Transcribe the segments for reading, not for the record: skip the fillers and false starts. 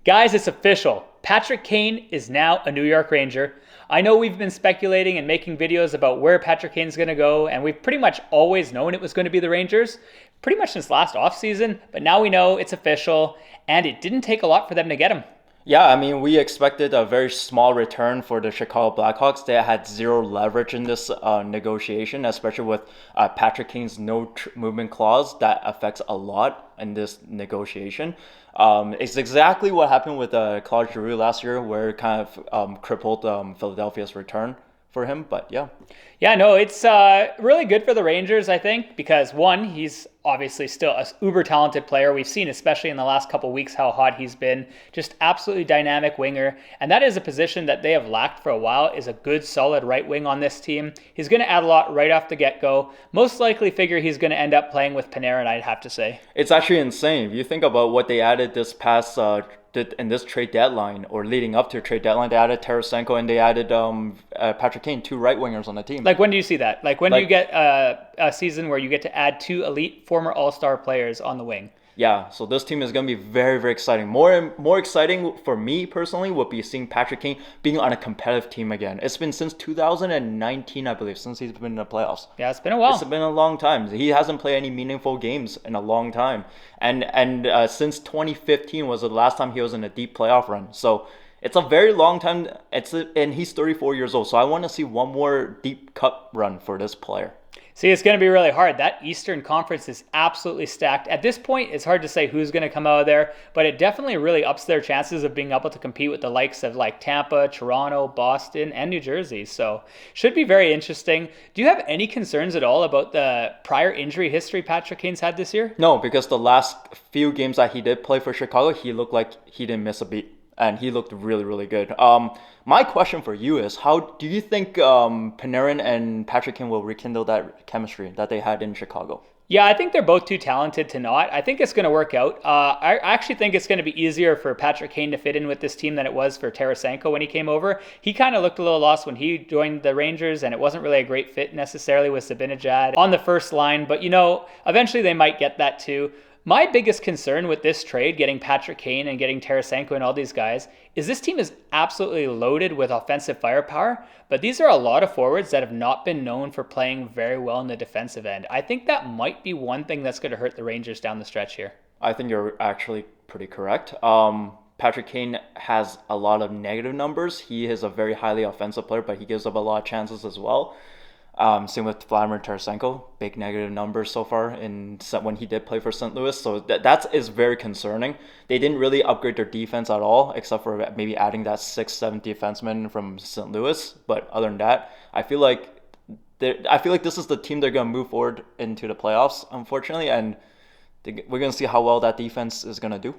Guys, it's official. Patrick Kane is now a New York Ranger. I know we've been speculating and making videos about where Patrick Kane's going to go, and we've pretty much always known it was going to be the Rangers, pretty much since last offseason, but now we know it's official, and it didn't take a lot for them to get him. Yeah, I mean, we expected a very small return for the Chicago Blackhawks. They had zero leverage in this negotiation, especially with Patrick Kane's movement clause that affects a lot in this negotiation. It's exactly what happened with Claude Giroux last year, where it kind of crippled Philadelphia's return for him. But yeah. Yeah, no, it's really good for the Rangers, I think, because one, he's obviously still a uber talented player. We've seen, especially in the last couple of weeks, how hot he's been. Just absolutely dynamic winger. And that is a position that they have lacked for a while, is a good, solid right wing on this team. He's going to add a lot right off the get-go. Most likely figure he's going to end up playing with Panarin, I'd have to say. It's actually insane. If you think about what they added this past in this trade deadline, or leading up to a trade deadline, they added Tarasenko and they added Patrick Kane, two right wingers on the team. Like, when do you see that? Like, when do you get a season where you get to add two elite former All-Star players on the wing? Yeah, so this team is going to be very, very exciting. More exciting for me personally would be seeing Patrick Kane being on a competitive team again. It's been since 2019, I believe, since he's been in the playoffs. Yeah, it's been a while. It's been a long time. He hasn't played any meaningful games in a long time. And since 2015 was the last time he was in a deep playoff run. So it's a very long time. And he's 34 years old. So I want to see one more deep cup run for this player. See, it's going to be really hard. That Eastern Conference is absolutely stacked. At this point, it's hard to say who's going to come out of there, but it definitely really ups their chances of being able to compete with the likes of like Tampa, Toronto, Boston, and New Jersey. So should be very interesting. Do you have any concerns at all about the prior injury history Patrick Kane's had this year? No, because the last few games that he did play for Chicago, he looked like he didn't miss a beat. And he looked really, really good. My question for you is, how do you think Panarin and Patrick Kane will rekindle that chemistry that they had in Chicago? Yeah, I think they're both too talented to not. I think it's going to work out. I actually think it's going to be easier for Patrick Kane to fit in with this team than it was for Tarasenko when he came over. He kind of looked a little lost when he joined the Rangers, and it wasn't really a great fit necessarily with Zibanejad on the first line. But, eventually they might get that too. My biggest concern with this trade, getting Patrick Kane and getting Tarasenko and all these guys, is this team is absolutely loaded with offensive firepower, but these are a lot of forwards that have not been known for playing very well in the defensive end. I think that might be one thing that's going to hurt the Rangers down the stretch here. I think you're actually pretty correct. Patrick Kane has a lot of negative numbers. He is a very highly offensive player, but he gives up a lot of chances as well. Same with Vladimir Tarasenko, big negative numbers so far when he did play for St. Louis. So that is very concerning. They didn't really upgrade their defense at all, except for maybe adding that 6th, 7th defenseman from St. Louis. But other than that, I feel like this is the team they're going to move forward into the playoffs, unfortunately, and we're going to see how well that defense is going to do.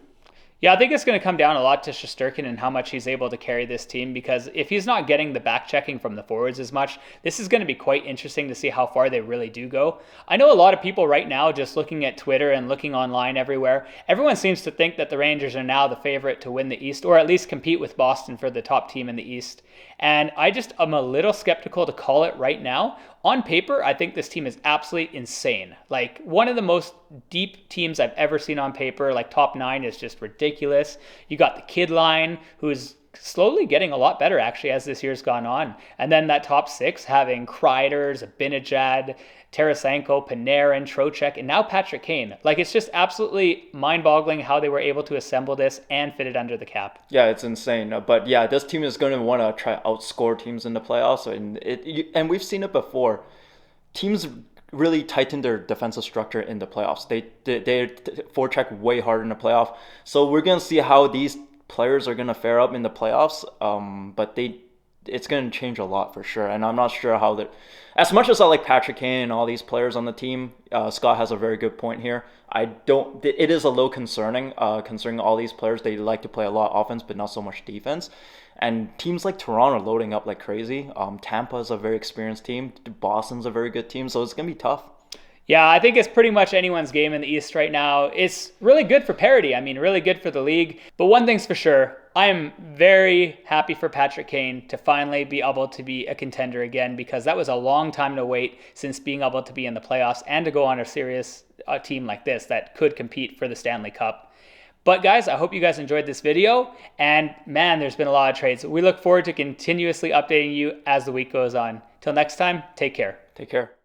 Yeah, I think it's going to come down a lot to Shesterkin and how much he's able to carry this team, because if he's not getting the back checking from the forwards as much, this is going to be quite interesting to see how far they really do go. I know a lot of people right now, just looking at Twitter and looking online everywhere, everyone seems to think that the Rangers are now the favorite to win the East, or at least compete with Boston for the top team in the East. And I'm a little skeptical to call it right now. On paper, I think this team is absolutely insane. Like, one of the most deep teams I've ever seen on paper. Like, top 9 is just ridiculous. You got the kid line, who's slowly getting a lot better, actually, as this year's gone on. And then that top 6 having Kreider, Zibanejad, Tarasenko, Panarin, Trocheck, and now Patrick Kane. Like, it's just absolutely mind-boggling how they were able to assemble this and fit it under the cap. Yeah, it's insane. But yeah, this team is going to want to try outscore teams in the playoffs, and we've seen it before. Teams really tighten their defensive structure in the playoffs. They forecheck way harder in the playoff. So we're going to see how these players are going to fare up in the playoffs. But it's going to change a lot for sure. And I'm not sure how that. As much as I like Patrick Kane and all these players on the team, Scott has a very good point here. It is a little concerning, concerning all these players. They like to play a lot of offense, but not so much defense. And teams like Toronto are loading up like crazy. Tampa is a very experienced team. Boston's a very good team, so it's going to be tough. Yeah, I think it's pretty much anyone's game in the East right now. It's really good for parity. I mean, really good for the league. But one thing's for sure, I am very happy for Patrick Kane to finally be able to be a contender again, because that was a long time to wait since being able to be in the playoffs and to go on a serious team like this that could compete for the Stanley Cup. But guys, I hope you guys enjoyed this video. And man, there's been a lot of trades. We look forward to continuously updating you as the week goes on. Till next time, take care. Take care.